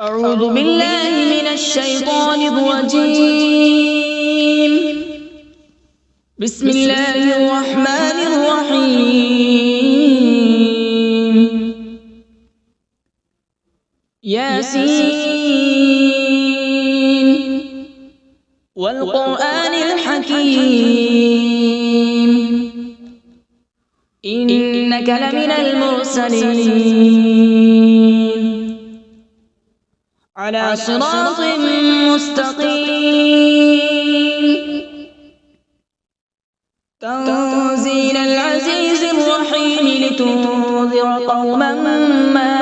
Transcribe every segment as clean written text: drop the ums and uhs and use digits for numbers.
أعوذ بالله من الشيطان الرجيم. بسم الله الرحمن الرحيم. ياسين والقرآن الحكيم إنك لمن المرسلين على صراط مستقيم. تنزيل العزيز الرحيم لتنذر قوما ما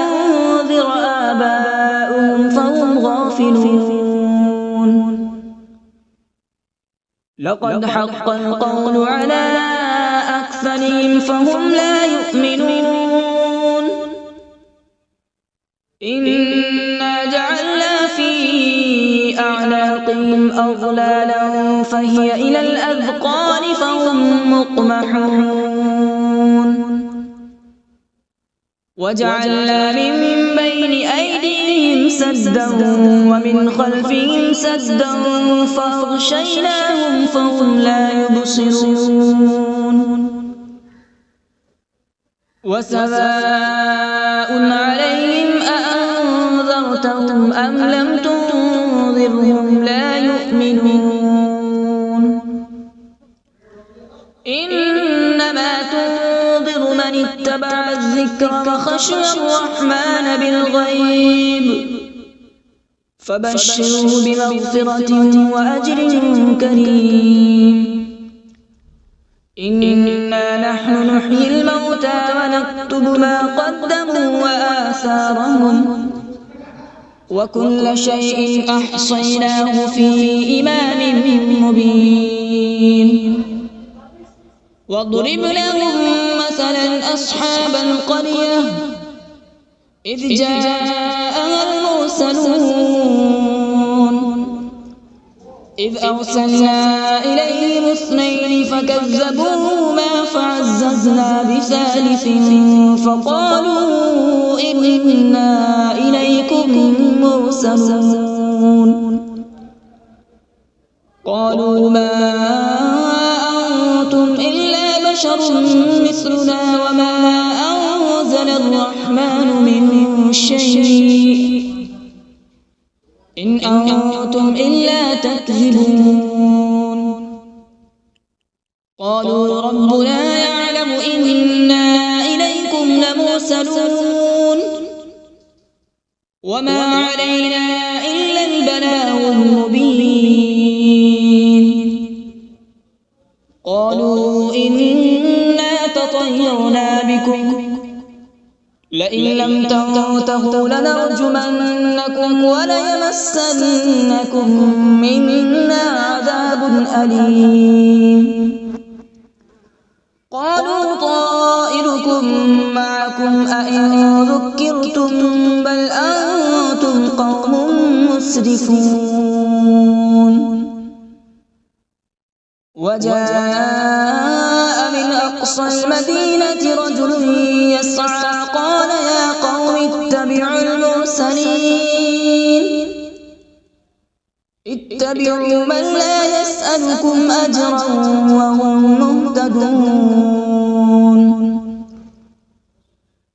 أنذر آباؤهم فهم غافلون. لقد حق القول على أكثرهم فهم لا يؤمنون. إنا جعلنا في أعناقهم أغلالا فهي إلى الأذقان فهم مقمحون. وجعلنا من بين أيديهم سدا ومن خلفهم سدا فأغشيناهم فهم لا يبصرون. وسواء عليهم أأنذرتهم أم لم تنذرهم لا يؤمنون. إنما تنذر من اتبع الذكر وخشي الرحمن بالغيب فبشره بمغفرة وأجر كريم. إنا نحن نحيي الموتى ونكتب ما قدموا وآثارهم وكل شيء أحصيناه في إمام مبين. واضرب لهم مثلا أصحاب القرية إذ جاءها المرسلون إذ أرسلنا إليهم اثنين فكذبوهما فعززنا بثالث فقالوا إنا إليكم مرسلون. قالوا ما أنتم إلا بشر مثلنا وما أنزل الرحمن من شيء إن أنتم إلا تكذبون. قالوا ربنا يعلم إنا إليكم لمرسلون وما علينا إلا البلاغ المبين. قالوا إنا تطيرنا بكم لئن لم تنتهوا لنرجمنكم وليمسنكم منا عذاب أليم. قالوا طائركم معكم أئن ذكرتم بل أنتم قوم مسرفون. وجاء من أقصى المدينة رجل يسعى قال يا قوم اتبعوا المرسلين اتبعوا من لا يسألكم أجرا وهم مهتدون.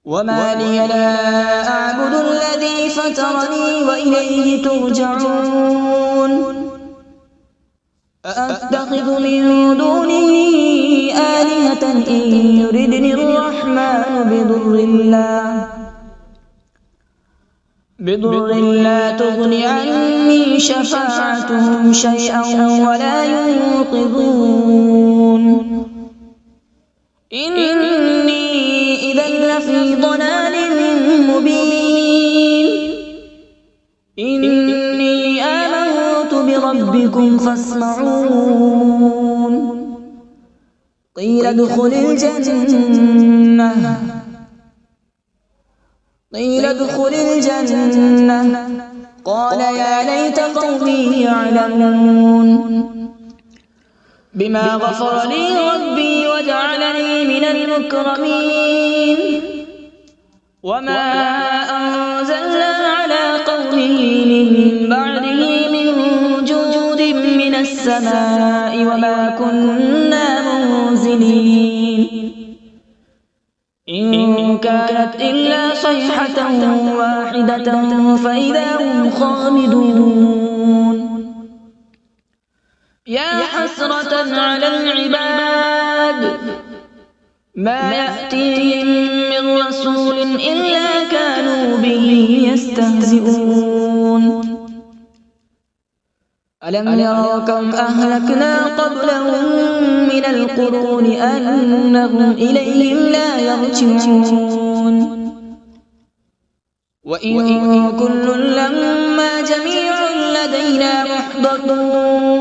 وما لي لا أعبد الذي فطرني وإليه ترجعون. أأتخذ من دونه آلهة إن يردني الرحمن بضر لا تغن عني شفاعتهم شيئا ولا ينقذون. إني إذا لفي ضلال مبين. إني آمنت بربكم فاسمعون. قيل ادخل الجنة قال يا ليت قومي يعلمون. بما غفر لي ربي وجعلني من المكرمين. وما أنزلنا على بعده من جود من السماء وما كنا منزلين إن كانت إلا صيحة واحدة فإذا هم خامدون يا حسرة على العباد ما يأتيهم من رسول إلا كانوا به يستهزئون ألم يروا كم أهلكنا قبلهم من القرون أنهم إليهم لا يرجعون وإن كل لما جميع لدينا محضرون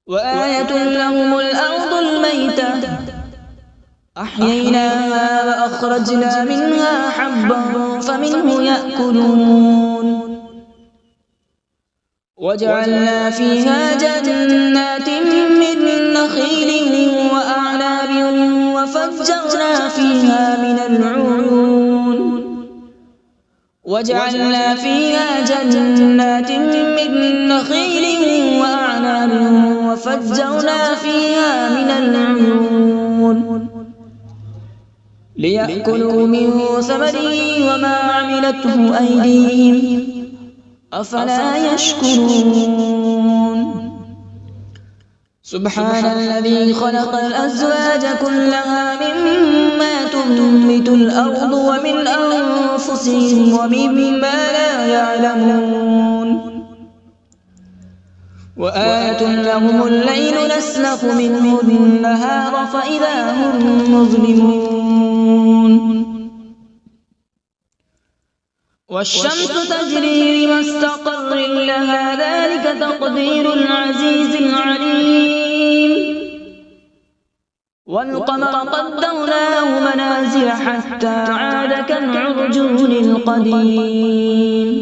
وآية لهم الأرض الميتة أحييناها وأخرجنا منها حبا فمنه يأكلون وجعلنا فيها جنات من نخيل وأعناب وفجرنا فيها من العيون وجعلنا فيها جنات من نخيل وأعناب وفجرنا فيها من العيون ليأكلوا من ثمره وما عملته أيديهم أفلا يشكرون سبحان الذي خلق الأزواج كلها مما تنبت الأرض ومن أنفسهم ومما لا يعلمون وآية لهم الليل نسلخ منه النهار فإذا هم مظلمون والشمس تجري لمستقر لها ذلك تقدير العزيز العليم والقمر قدرناه منازل حتى عاد كالعرجون القديم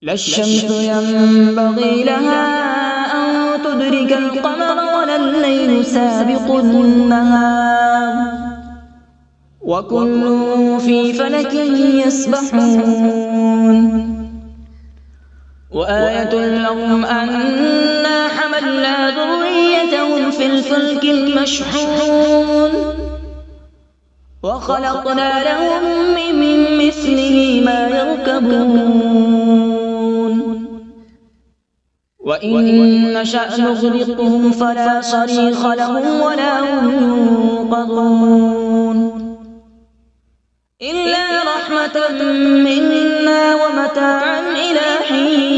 لا الشمس ينبغي لها أن تدرك القمر ولا الليل سابق النهار وكل في فلك يسبحون وآية لهم أنا حملنا ذريتهم في الفلك المشحون وخلقنا لهم من مثله ما يركبون وإن نشأ نغرقهم فلا صريخ لهم ولا هم ينقذون إلا رحمة منا ومتاعا إلى حين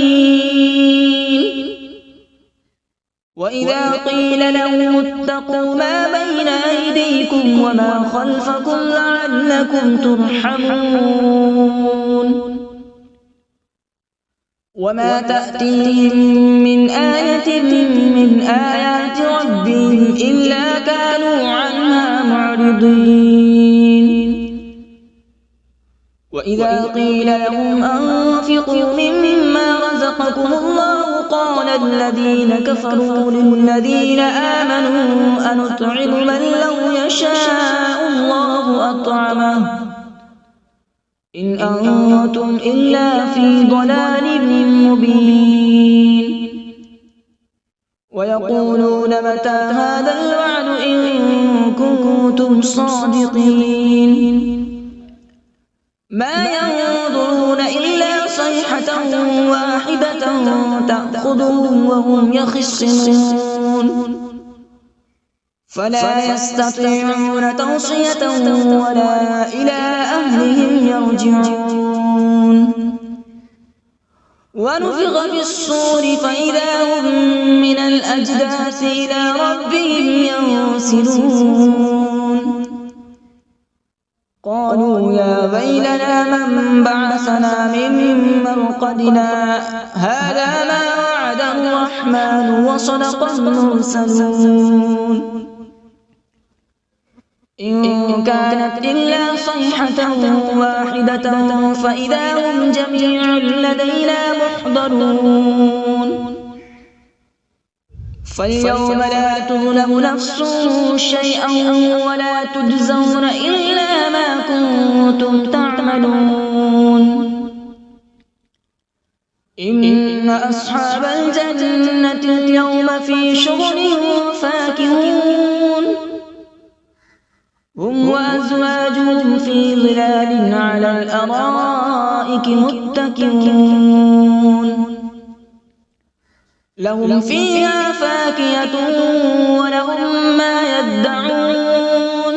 وإذا قيل لهم اتقوا ما بين أيديكم وما خلفكم لعلكم ترحمون وما تأتيهم من آية من آيات ربهم إلا كانوا عنها معرضين وإذا قيل لهم أنفقوا مما رزقكم الله قال الذين كفروا للذين آمنوا أنطعم من لو يشاء الله أطعمه إن أنتم إلا في ضلال مبين ويقولون متى هذا الوعد إن كنتم صادقين ما ينظرون إلا صيحة واحدة تأخذهم وهم يخصمون فلا يستطيعون توصية ولا إلى أهلهم يرجعون ونفخ في الصور فإذا هم من الأجداث إلى ربهم ينسلون قالوا يا ويلنا من بعثنا من مرقدنا هذا ما وعد الرحمن وصدق المرسلون إن كانت إلا صيحة واحدة فإذا هم جميع لدينا محضرون فاليوم لا تظلم نفس شيئا ولا تجزون إلا ما كنتم تعملون إن أصحاب الجنة اليوم في شغل فاكهون هم وأزواجهم في ظلال على الأرائك متكئون لهم فيها فاكهة ولهم ما يدعون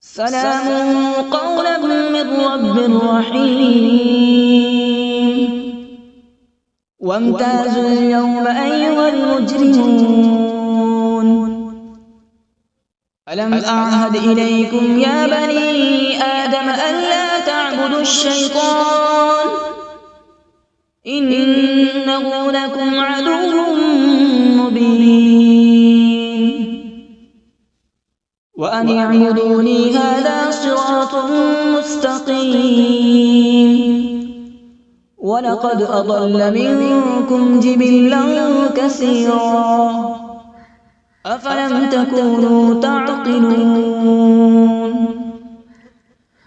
سلام قولا من رب رحيم وامتازوا اليوم أيها المجرمون ألم أعهد إليكم يا بني آدم ألا تعبدوا الشيطان إنه لكم عدو مبين وأن اعبدوني هذا صراط مستقيم ولقد أضل منكم جبلا كثيرا أفلم تكونوا تعقلون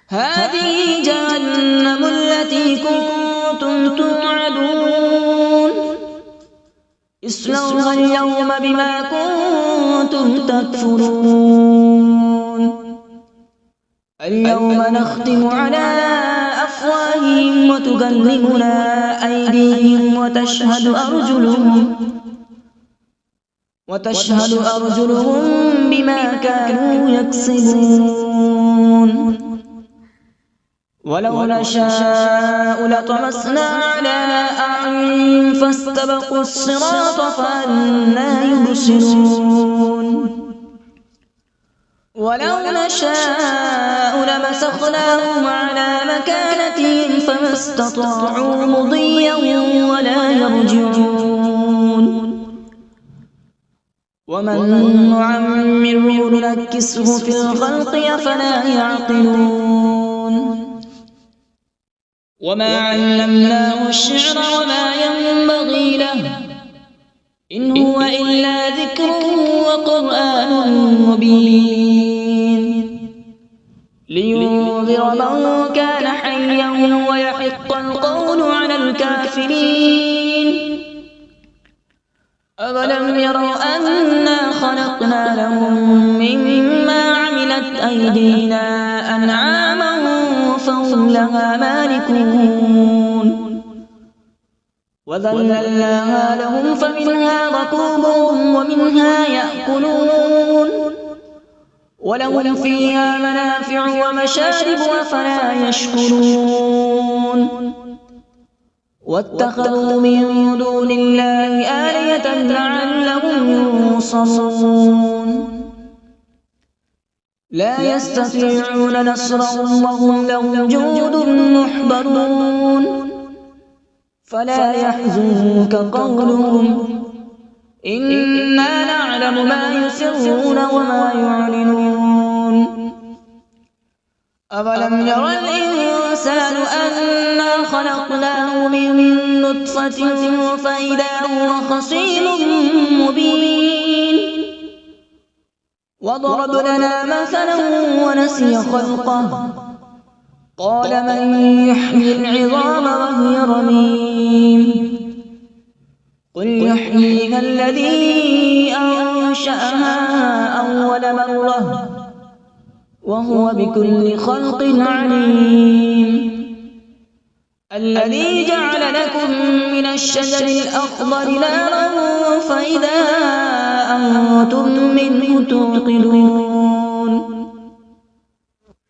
هذه جهنم التي كنتم توعدون اصلوها اليوم بما كنتم تكفرون اليوم نختم على أفواههم وتكلمنا أيديهم وتشهد أرجلهم بما كانوا يكسبون ولو نشاء لطمسنا على أعينهم فاستبقوا الصراط فأنى يبصرون ولو نشاء لمسخناهم على مكانتهم فما استطاعوا مضيا ولا يرجعون ومن نعمره ننكسه في الخلق أفلا يعقلون وما علمناه الشعر وما ينبغي له إن هو إلا ذكر وقرآن مبين لينذر من كان حيا ويحق القول على الكافرين أولم يروا أنا خلقنا لهم مما عملت أيدينا أنعاما فهم لها مالكون وذللناها لهم فمنها ركوبهم ومنها يأكلون ولهم فيها منافع ومشارب أفلا يشكرون واتخذوا من دون الله آلهة لعلهم ينصرون لا يستطيعون نصرهم وهم لهم جند محضرون فلا يحزنك قولهم إنا نعلم ما يسرون وما يعلنون أولم ير الإنسان أنا خلقناه من نطفة فإذا هو خصيم مبين وضرب لنا مثلا ونسي خلقه قال من يحيي العظام وهي رميم قل يحييها الذي أنشأها أول مرة وهو بكل خلق عليم الذي جعل لكم من الشجر الأخضر نارا فإذا أنتم منه توقدون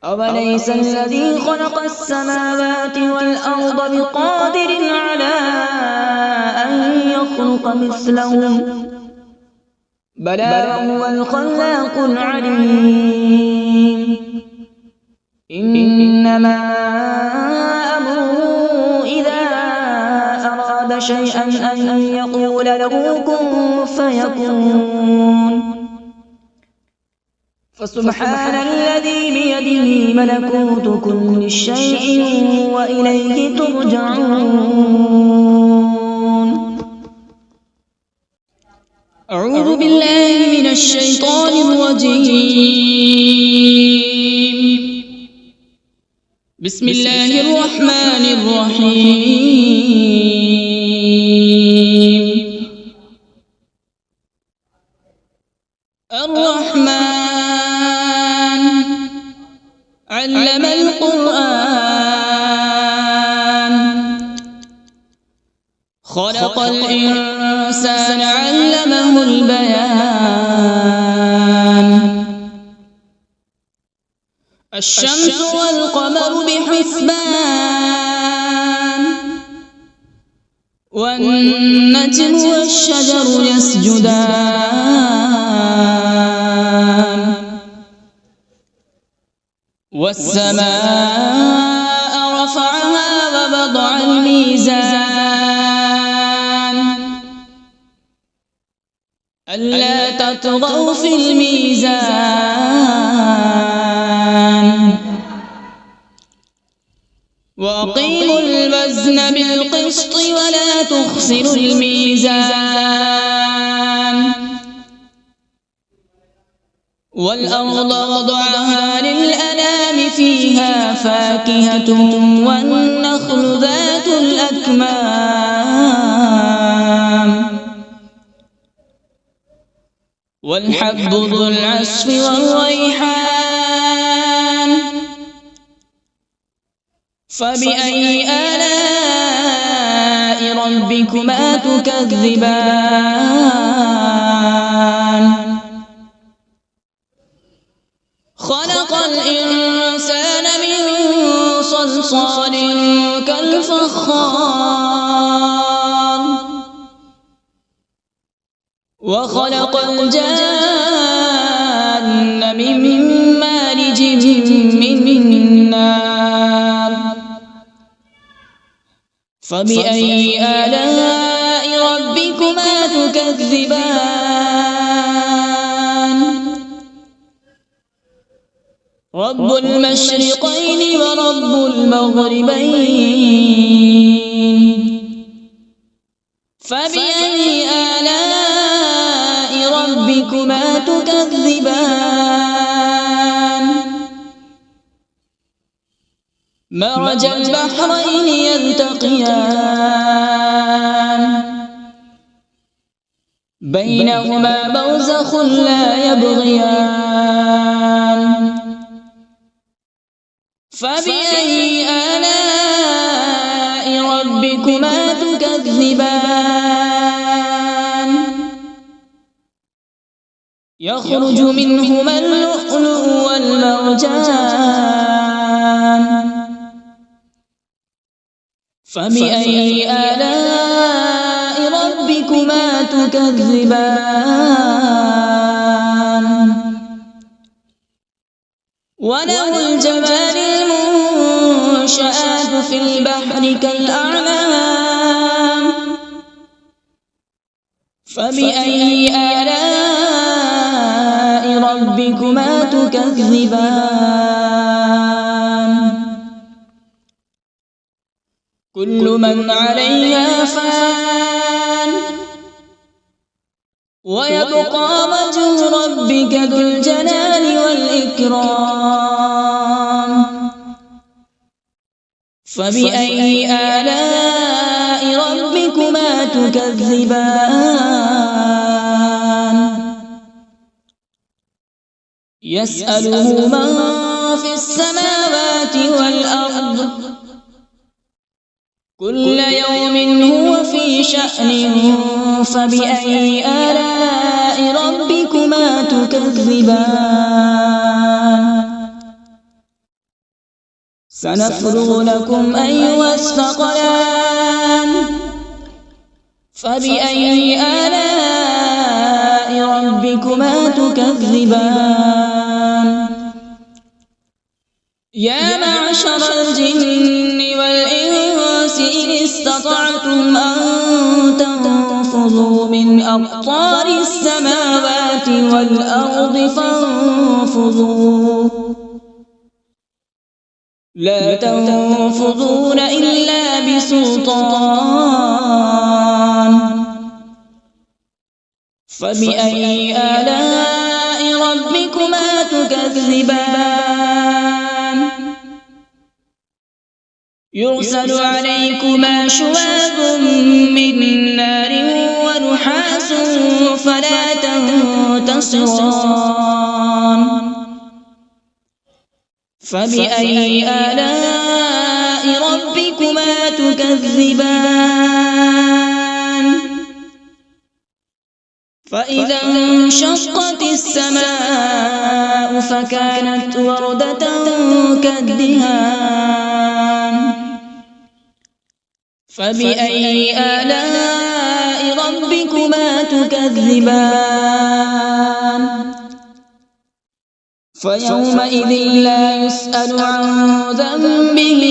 أوليس الذي خلق السماوات والأرض بقادر على أن يخلق مثلهم بلى هو الخلاق العليم إنما أمره إذا أراد شيئا أن يقول له كن فيكون فسبحان الذي بيده ملكوت كل شيء وإليه ترجعون أعوذ بالله من الشيطان الرجيم بسم الله الرحمن الرحيم. الرحمن علم القرآن، خلق الإنسان علمه البيان. الشمس والقمر بحسبان، والنجم والشجر يسجدان. والسماء رفعها ووضع الميزان، ألا تطغوا في الميزان. وأقيموا الوزن بالقسط ولا تخسروا الميزان. والأرض وضعها للأنام، فيها فاكهة والنخل ذات الأكمام، والحب ذو العصف والريحان. فبأي آلاء ربكما تكذبان؟ خلق الإنسان من صلصال كالفخار، وخلق الجان من مارج من نار. فبأي آلاء ربكما تكذبان؟ رب المشرقين ورب المغربين. فبأي آلاء ربكما تكذبان؟ مرج البحرين يلتقيان، بينهما برزخ لا يبغيان. فبأي آلاء ربكما تكذبان؟ يخرج منهما اللؤلؤ والمرجان. فبأي آلاء ربكما تكذبان؟ وله الجوار المنشآت في البحر كالأعلام. فبأي آلاء ربكما تكذبان؟ كل من عليها فان، ويبقى وجه ربك ذو الجلال والإكرام. فبأي آلاء ربكما تكذبان؟ يسأله من في السماوات والأرض، كل يوم هو في شأن. فبأي آلاء ربكما تكذبان؟ سنفرغ لكم أيها الثقلان. فبأي آلاء ربكما تكذبان؟ يا معشر الجن والإنس إن استطعتم أن تنفذوا من أقطار السماوات والأرض فانفذوا، لا تنفذون إلا بسلطان. فبأي آلاء ربكما تكذبان؟ يرسل عليكما شواظ من نار ونحاس فلا تنتصران فبأي آلاء ربكما تكذبان فإذا انشقت السماء فكانت وردة كالدهان فبأي آلاء ربكما تكذبان فيومئذ لا يسأل عن ذنبه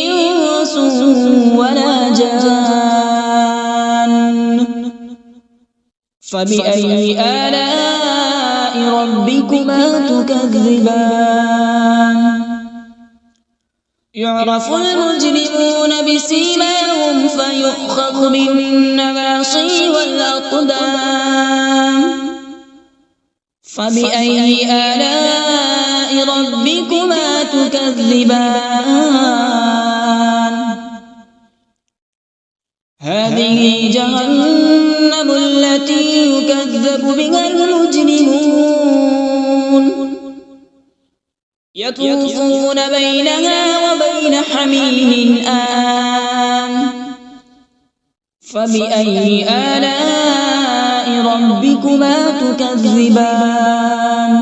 إنس ولا جان فبأي آلاء ربكما تكذبان يعرف المجرمون بسيماهم فيؤخذ بالنواصي والأقدام فبأي آلاء ربكما تكذبان هذه جهنم التي يكذب بها المجرمون يطوفون بينها وبين حميم آن فبأي آلاء ربكما تكذبان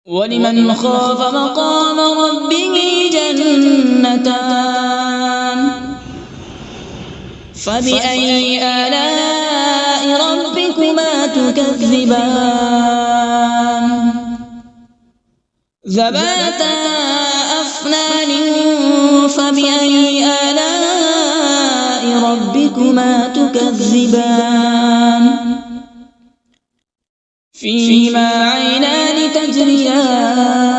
ولمن خاف مقام ربه جنتان فبأي آلاء ربكما تكذبان ذواتا أفنان فبأي آلاء ربكما تكذبان فيهما عينان تجريان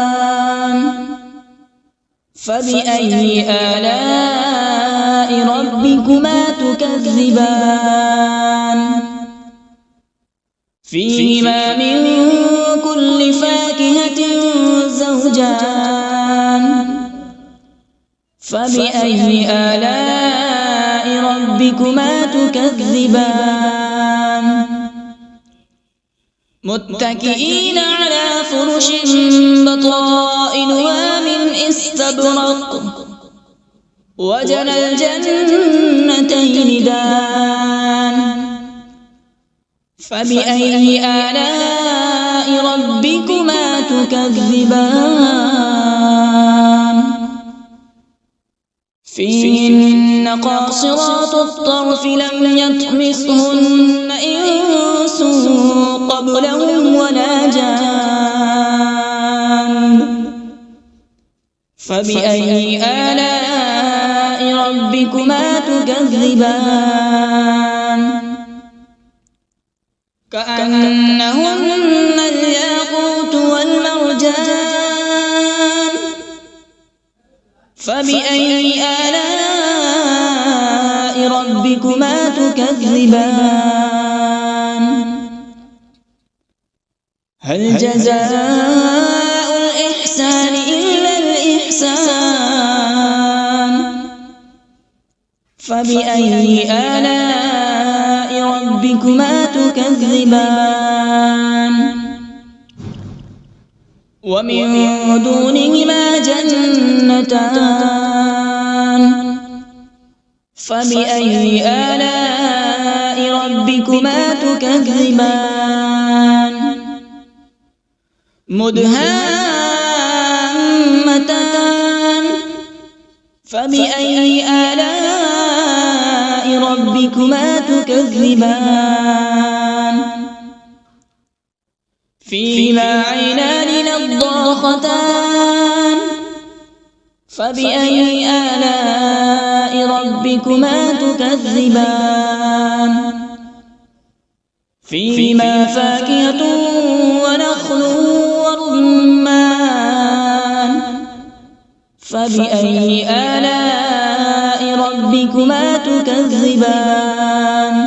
فبأي آلاء ربكما تكذبان فيهما من كل فاكهة زوجان فبأي آلاء ربكما تكذبان متكئين على فرش بطائنها من استبرق وجنى الجنتين دان فبأي آلاء ربكما تكذبان فيهن قاصرات الطرف لم يطمثهن إنس قبلهم ولا جان فبأي آلاء ربكما تكذبان كأنهن الياقوت والمرجان فبأي آلاء ربكما تكذبان هل جزاء الإحسان إلا الإحسان فبأي آلاء ربكما تكذبان ومن دونهما جنتان فبأي آلاء ربكما تكذبان مدهامتان فبأي آلاء ربكما تكذبان فيهما عينان نضاختان فبأي آلاء ربكما تكذبان فيهما فاكهة ونخل ورمان فبأي آلاء ربكما تكذبان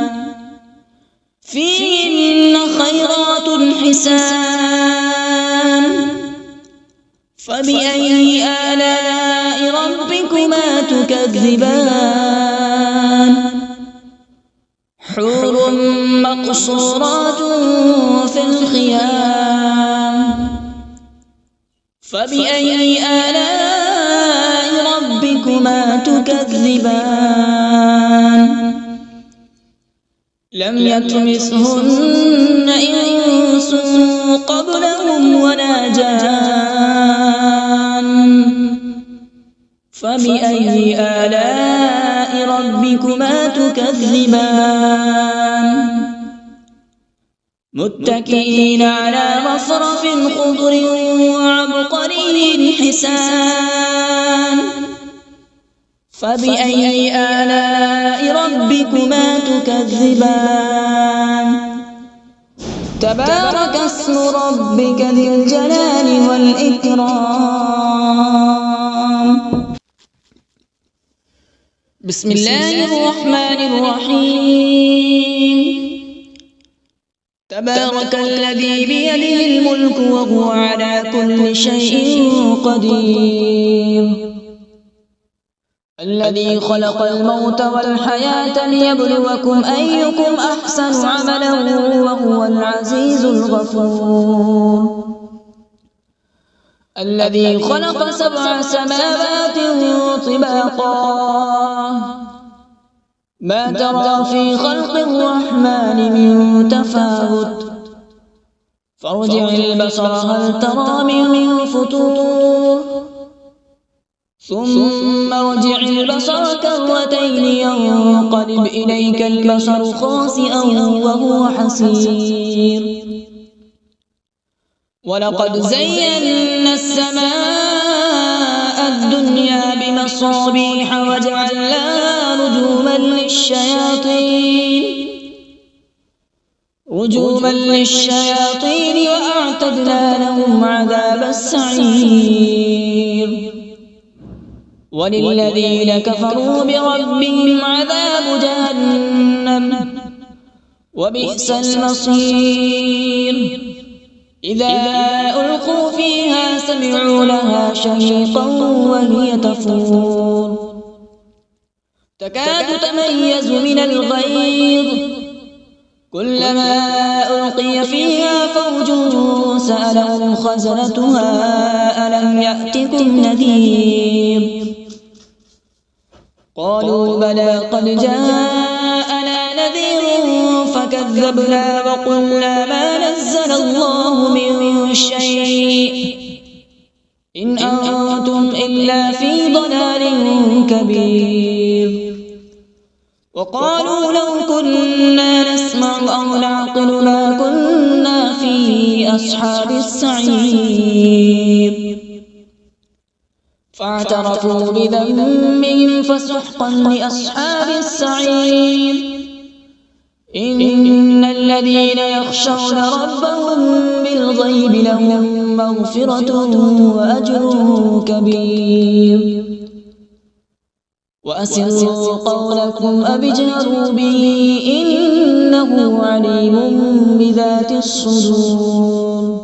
فيهن خيرات حسان فبأي آلاء ربكما ربكما تكذبان حور مقصورات في الخيام فبأي آلاء ربكما تكذبان لم يطمثهن إنس قبلهم ولا جان فبأي آلاء ربكما تكذبان متكئين على رفرف خضر وعبقري حسان فبأي آلاء ربكما تكذبان تبارك اسم ربك ذي الجلال والإكرام بسم الله الرحمن الرحيم تبارك الذي بيده الملك وهو على كل شيء قدير الذي خلق الموت والحياة ليبلوكم أيكم أحسن عملا وهو العزيز الغفور الذي خلق 7 سماوات طباقا ما ترى في خلق الرحمن من تفاوت فارجع البصر هل ترى من فطور ثم ارجع البصر كرتين ينقلب إليك البصر خاسئا وهو حسير ولقد زينا السماء الدنيا بمصابيح وجعلناها رجوما للشياطين وأعتدنا لهم عذاب السعير وللذين كفروا بربهم عذاب جهنم وبئس المصير إذا ألقوا فيها سمعوا لها شهيقا وهي تفور تكاد تميز من الغيظ كلما ألقي فيها فوج سألهم خزنتها ألم يأتكم نذير قالوا بلى قد جاءنا نذير فكذبنا وقلنا ما نزل الله من شيء إن أنتم إلا في ضلال كبير وقالوا لو كنا نسمع أو نعقل ما كنا في أصحاب السعير فاعترفوا بذنبهم فسحقا لأصحاب السعير إن الذين يخشون ربهم بالغيب لهم مغفرة وأجر كبير وأسروا قولكم أو اجهروا به إنه عليم بذات الصدور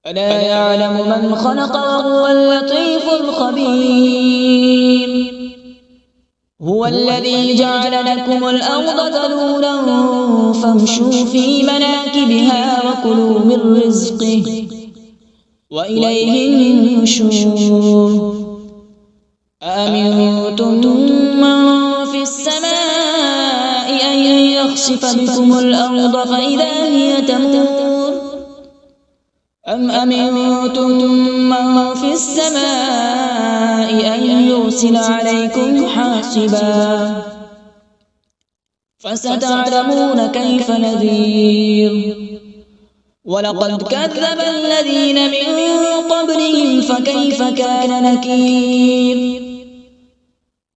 ألا يعلم من خلق وهو اللطيف الخبير هو الذي جعل لكم الأرض ذلولا فامشوا في مناكبها وكلوا من رزقه وإليه النشور أأمنتم من في السماء أن يخسف بكم الأرض فإذا هي تمور أم أمنتم من في السماء أن يرسل عليكم حاصبا فستعلمون كيف نذير ولقد كذب الذين من قبلهم فكيف كان نكير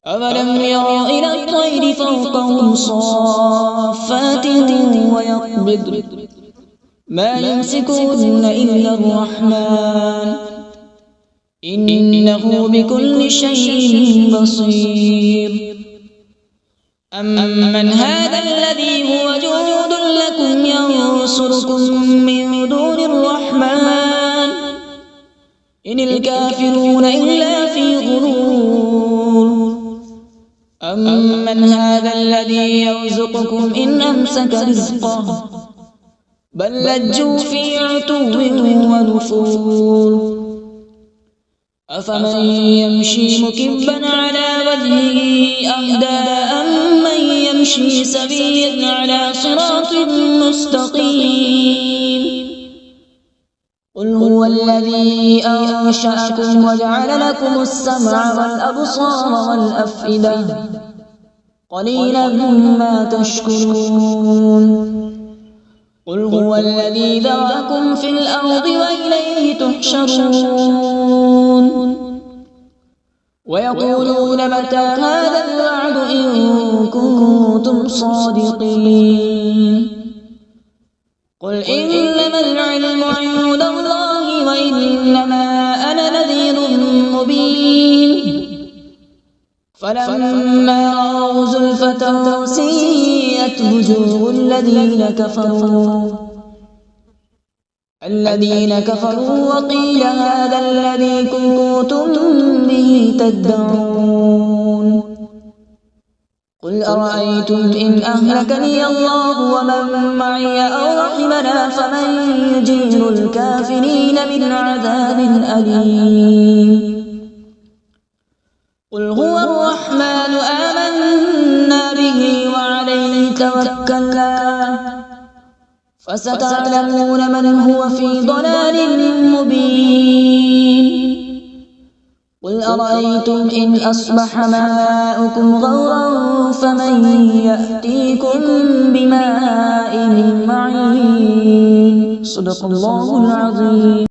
أولم يروا إلى الطير فوقهم صافات ويقبض ما يمسكهن إلا الرحمن إنه بكل شيء بصير أمن هذا الذي هو جند لكم ينصركم من دون الرحمن إن الكافرون إلا في غرور أمن هذا الذي يرزقكم إن أمسك رزقه بل لجوا في عتو ونفور أفمن يمشي مكبا على وجهه أهدى أمن يمشي سويا على صراط مستقيم قل هو الذي أنشأكم وجعل لكم السمع والأبصار والأفئدة قليلا ما تشكرون قل هو الذي ذرأكم في الأرض وإليه تحشرون ويقولون متى هذا الوعد إن كنتم صادقين قل إنما العلم عند الله وإنما أنا نذير مبين فلما رأوا زلفة سيئت وجوه الذين كفروا وقيل هذا الذي كنتم به تدعون قل أرأيتم إن أهلكني الله ومن معي أو رحمنا فمن يجير الكافرين من عذاب أليم قل هو الرحمن آمنا به وعليه توكلنا فستعلمون من هو في ضلال مبين قل أرأيتم إن أصبح ماؤكم غورا فمن يأتيكم بماء معين صدق الله العظيم.